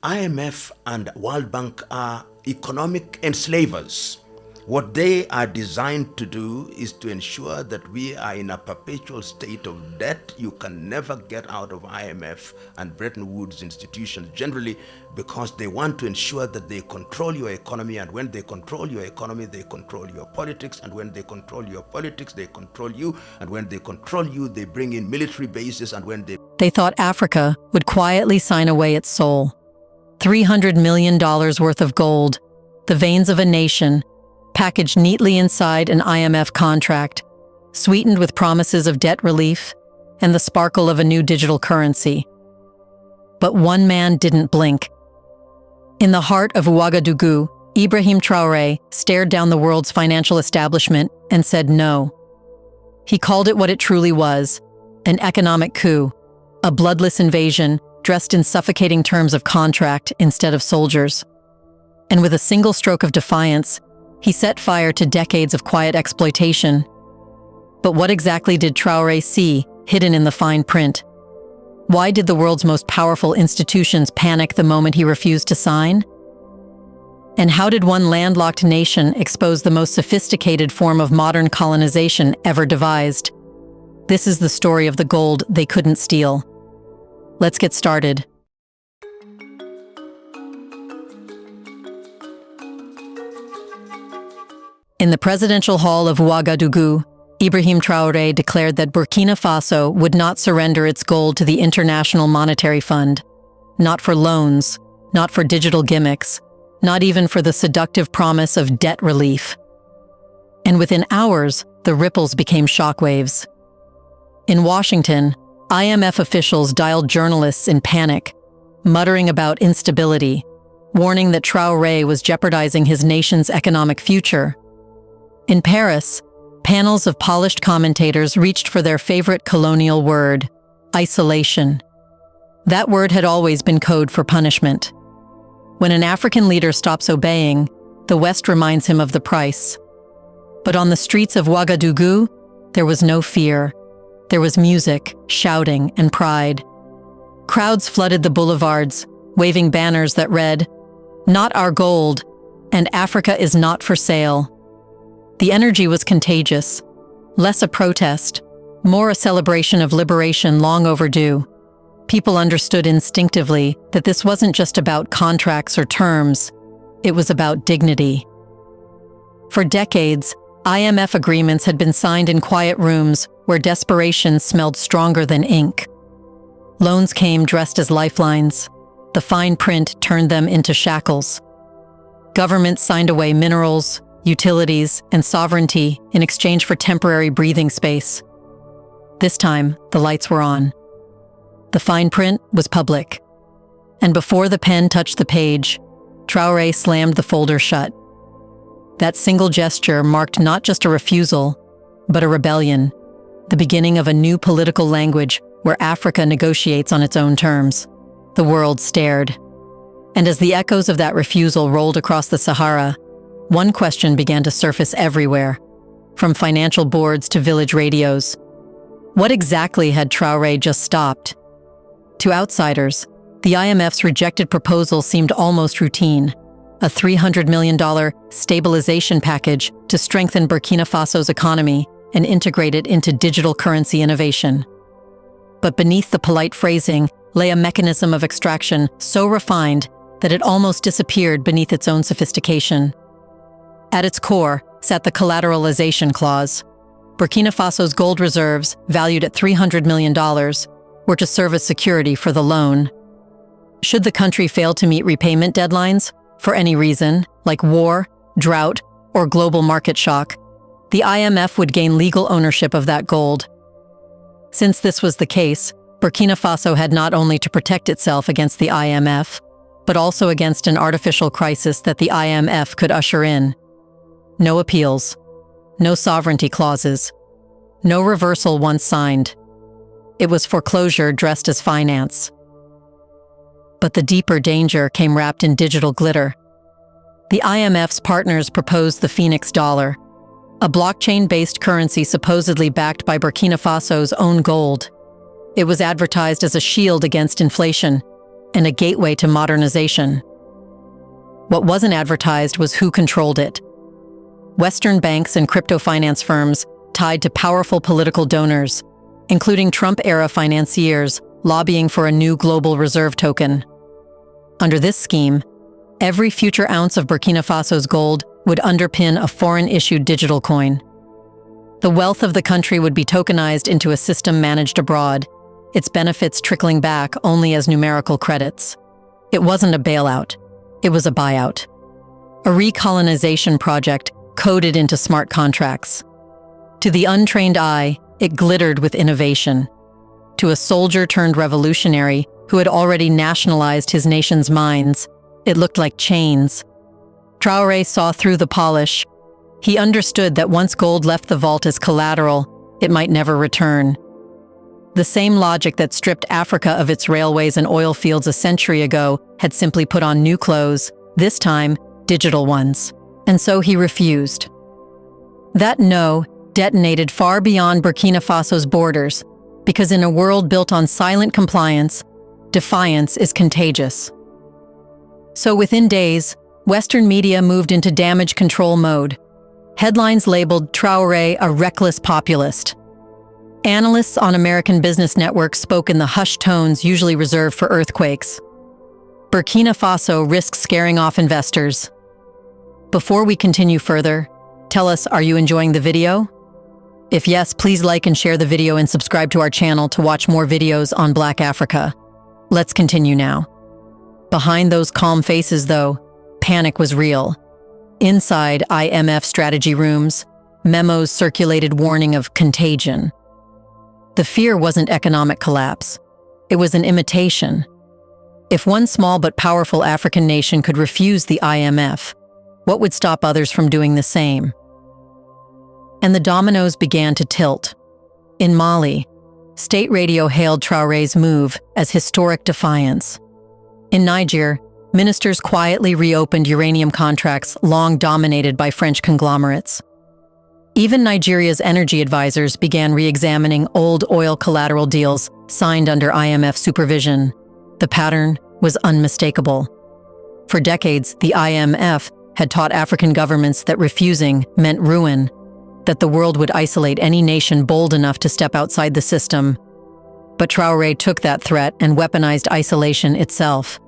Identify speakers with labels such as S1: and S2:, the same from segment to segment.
S1: IMF and World Bank are economic enslavers. What they are designed to do is to ensure that we are in a perpetual state of debt. You can never get out of IMF and Bretton Woods institutions generally, because they want to ensure that they control your economy, and when they control your economy, they control your politics, and when they control your politics, they control you, and when they control you, they bring in military bases, and when
S2: They thought Africa would quietly sign away its soul. $300 million worth of gold, the veins of a nation, packaged neatly inside an IMF contract, sweetened with promises of debt relief and the sparkle of a new digital currency. But one man didn't blink. In the heart of Ouagadougou, Ibrahim Traoré stared down the world's financial establishment and said no. He called it what it truly was, an economic coup, a bloodless invasion dressed in suffocating terms of contract instead of soldiers. And with a single stroke of defiance, he set fire to decades of quiet exploitation. But what exactly did Traoré see hidden in the fine print? Why did the world's most powerful institutions panic the moment he refused to sign? And how did one landlocked nation expose the most sophisticated form of modern colonization ever devised? This is the story of the gold they couldn't steal. Let's get started. In the presidential hall of Ouagadougou, Ibrahim Traoré declared that Burkina Faso would not surrender its gold to the International Monetary Fund. Not for loans, not for digital gimmicks, not even for the seductive promise of debt relief. And within hours, the ripples became shockwaves. In Washington, IMF officials dialed journalists in panic, muttering about instability, warning that Traoré was jeopardizing his nation's economic future. In Paris, panels of polished commentators reached for their favorite colonial word, isolation. That word had always been code for punishment. When an African leader stops obeying, the West reminds him of the price. But on the streets of Ouagadougou, there was no fear. There was music, shouting, and pride. Crowds flooded the boulevards, waving banners that read, "Not our gold," and "Africa is not for sale." The energy was contagious, less a protest, more a celebration of liberation long overdue. People understood instinctively that this wasn't just about contracts or terms, it was about dignity. For decades, IMF agreements had been signed in quiet rooms where desperation smelled stronger than ink. Loans came dressed as lifelines. The fine print turned them into shackles. Governments signed away minerals, utilities, and sovereignty in exchange for temporary breathing space. This time, the lights were on. The fine print was public. And before the pen touched the page, Traoré slammed the folder shut. That single gesture marked not just a refusal, but a rebellion, the beginning of a new political language where Africa negotiates on its own terms. The world stared. And as the echoes of that refusal rolled across the Sahara, one question began to surface everywhere, from financial boards to village radios. What exactly had Traoré just stopped? To outsiders, the IMF's rejected proposal seemed almost routine, a $300 million stabilization package to strengthen Burkina Faso's economy and integrate it into digital currency innovation. But beneath the polite phrasing lay a mechanism of extraction so refined that it almost disappeared beneath its own sophistication. At its core sat the collateralization clause. Burkina Faso's gold reserves, valued at $300 million, were to serve as security for the loan. Should the country fail to meet repayment deadlines, for any reason, like war, drought, or global market shock, the IMF would gain legal ownership of that gold. Since this was the case, Burkina Faso had not only to protect itself against the IMF, but also against an artificial crisis that the IMF could usher in. No appeals, no sovereignty clauses, no reversal once signed. It was foreclosure dressed as finance. But the deeper danger came wrapped in digital glitter. The IMF's partners proposed the Phoenix dollar, a blockchain-based currency supposedly backed by Burkina Faso's own gold. It was advertised as a shield against inflation, and a gateway to modernization. What wasn't advertised was who controlled it. Western banks and crypto finance firms tied to powerful political donors, including Trump-era financiers lobbying for a new global reserve token. Under this scheme, every future ounce of Burkina Faso's gold would underpin a foreign-issued digital coin. The wealth of the country would be tokenized into a system managed abroad, its benefits trickling back only as numerical credits. It wasn't a bailout, it was a buyout. A recolonization project coded into smart contracts. To the untrained eye, it glittered with innovation. To a soldier-turned-revolutionary who had already nationalized his nation's mines, it looked like chains. Traoré saw through the polish. He understood that once gold left the vault as collateral, it might never return. The same logic that stripped Africa of its railways and oil fields a century ago had simply put on new clothes, this time digital ones. And so he refused. That no detonated far beyond Burkina Faso's borders, because in a world built on silent compliance, defiance is contagious. So within days, Western media moved into damage control mode. Headlines labeled Traoré a reckless populist. Analysts on American business networks spoke in the hushed tones usually reserved for earthquakes. Burkina Faso risks scaring off investors. Before we continue further, tell us, are you enjoying the video? If yes, please like and share the video and subscribe to our channel to watch more videos on Black Africa. Let's continue now. Behind those calm faces, though, panic was real. Inside IMF strategy rooms, memos circulated warning of contagion. The fear wasn't economic collapse. It was an imitation. If one small but powerful African nation could refuse the IMF, what would stop others from doing the same? And the dominoes began to tilt. In Mali, state radio hailed Traoré's move as historic defiance. In Niger, ministers quietly reopened uranium contracts long dominated by French conglomerates. Even Nigeria's energy advisors began re-examining old oil collateral deals signed under IMF supervision. The pattern was unmistakable. For decades, the IMF had taught African governments that refusing meant ruin, that the world would isolate any nation bold enough to step outside the system. But Traoré took that threat and weaponized isolation itself.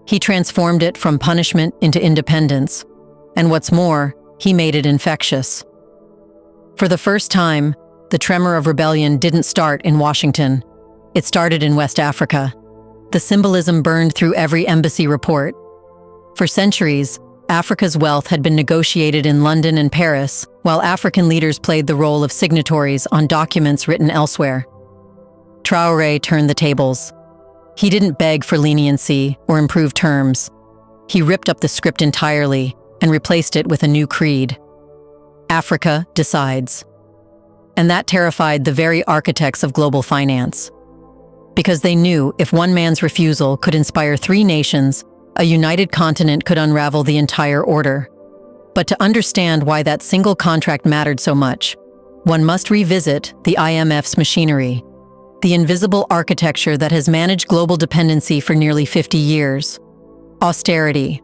S2: He transformed it from punishment into independence. And what's more, he made it infectious. For the first time, the tremor of rebellion didn't start in Washington. It started in West Africa. The symbolism burned through every embassy report. For centuries, Africa's wealth had been negotiated in London and Paris, while African leaders played the role of signatories on documents written elsewhere. Traoré turned the tables. He didn't beg for leniency or improved terms. He ripped up the script entirely and replaced it with a new creed. Africa decides. And that terrified the very architects of global finance. Because they knew if one man's refusal could inspire 3 nations, a united continent could unravel the entire order. But to understand why that single contract mattered so much, one must revisit the IMF's machinery, the invisible architecture that has managed global dependency for nearly 50 years. Austerity,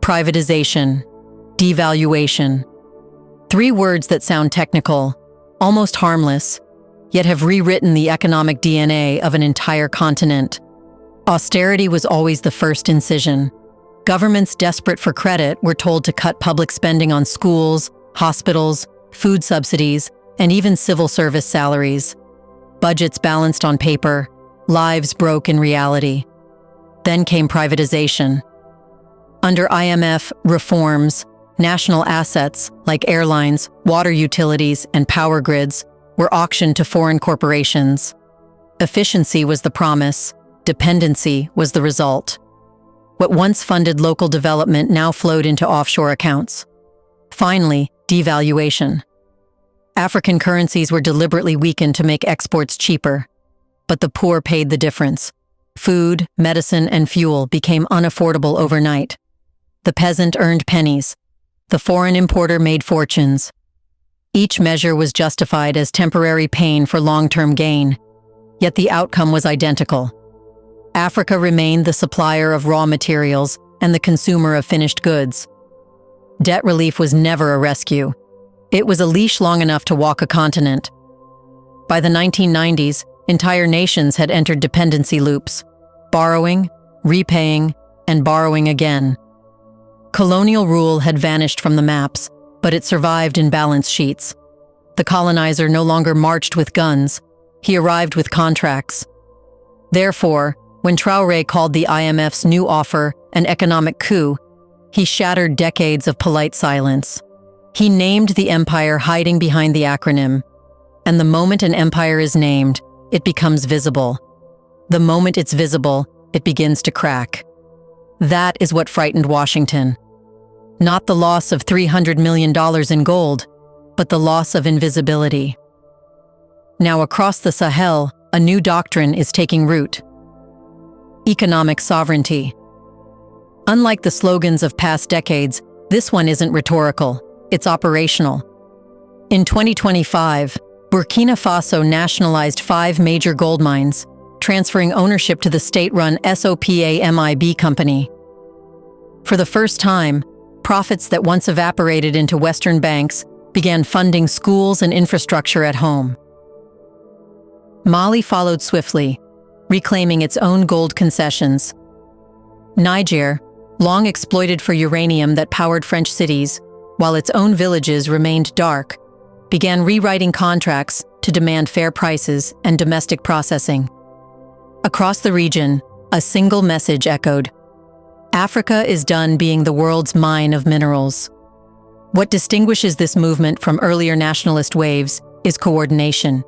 S2: privatization, devaluation. 3 words that sound technical, almost harmless, yet have rewritten the economic DNA of an entire continent. Austerity was always the first incision. Governments desperate for credit were told to cut public spending on schools, hospitals, food subsidies, and even civil service salaries. Budgets balanced on paper, lives broke in reality. Then came privatization. Under IMF reforms, national assets like airlines, water utilities, and power grids were auctioned to foreign corporations. Efficiency was the promise, dependency was the result. What once funded local development now flowed into offshore accounts. Finally, devaluation. African currencies were deliberately weakened to make exports cheaper. But the poor paid the difference. Food, medicine, and fuel became unaffordable overnight. The peasant earned pennies. The foreign importer made fortunes. Each measure was justified as temporary pain for long-term gain, yet the outcome was identical. Africa remained the supplier of raw materials and the consumer of finished goods. Debt relief was never a rescue. It was a leash long enough to walk a continent. By the 1990s, entire nations had entered dependency loops, borrowing, repaying, and borrowing again. Colonial rule had vanished from the maps, but it survived in balance sheets. The colonizer no longer marched with guns. He arrived with contracts. Therefore, when Traoré called the IMF's new offer an economic coup, he shattered decades of polite silence. He named the empire hiding behind the acronym. And the moment an empire is named, it becomes visible. The moment it's visible, it begins to crack. That is what frightened Washington. Not the loss of $300 million in gold, but the loss of invisibility. Now across the Sahel, a new doctrine is taking root. Economic sovereignty. Unlike the slogans of past decades, this one isn't rhetorical, it's operational. In 2025, Burkina Faso nationalized 5 major gold mines, transferring ownership to the state-run SOPAMIB company. For the first time, profits that once evaporated into Western banks began funding schools and infrastructure at home. Mali followed swiftly, reclaiming its own gold concessions. Niger, long exploited for uranium that powered French cities, while its own villages remained dark, began rewriting contracts to demand fair prices and domestic processing. Across the region, a single message echoed: Africa is done being the world's mine of minerals. What distinguishes this movement from earlier nationalist waves is coordination.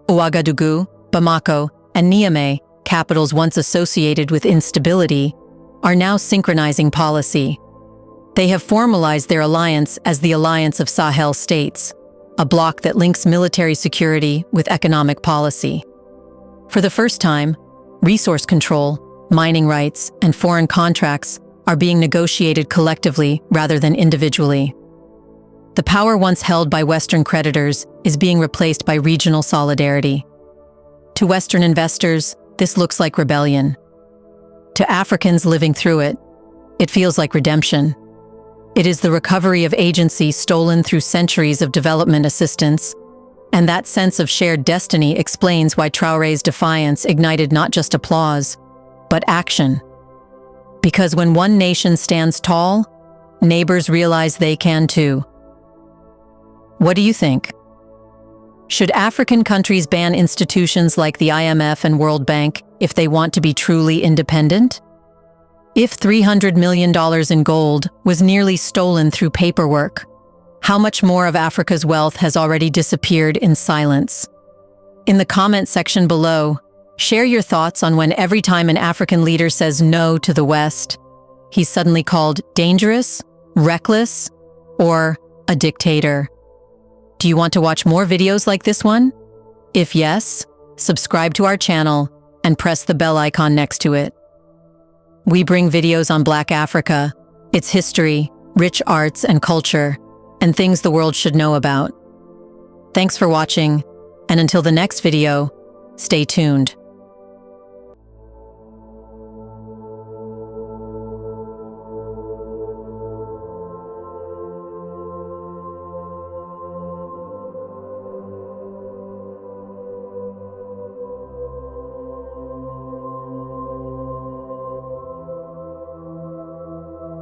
S2: Ouagadougou, Bamako, and Niamey, capitals once associated with instability, are now synchronizing policy. They have formalized their alliance as the Alliance of Sahel States, a bloc that links military security with economic policy. For the first time, resource control, mining rights, and foreign contracts are being negotiated collectively rather than individually. The power once held by Western creditors is being replaced by regional solidarity. To Western investors, this looks like rebellion. To Africans living through it, it feels like redemption. It is the recovery of agency stolen through centuries of development assistance, and that sense of shared destiny explains why Traoré's defiance ignited not just applause, but action. Because when one nation stands tall, neighbors realize they can too. What do you think? Should African countries ban institutions like the IMF and World Bank if they want to be truly independent? If $300 million in gold was nearly stolen through paperwork, how much more of Africa's wealth has already disappeared in silence? In the comment section below, share your thoughts on when every time an African leader says no to the West, he's suddenly called dangerous, reckless, or a dictator. Do you want to watch more videos like this one? If yes, subscribe to our channel and press the bell icon next to it. We bring videos on Black Africa, its history, rich arts and culture, and things the world should know about. Thanks for watching, and until the next video, stay tuned.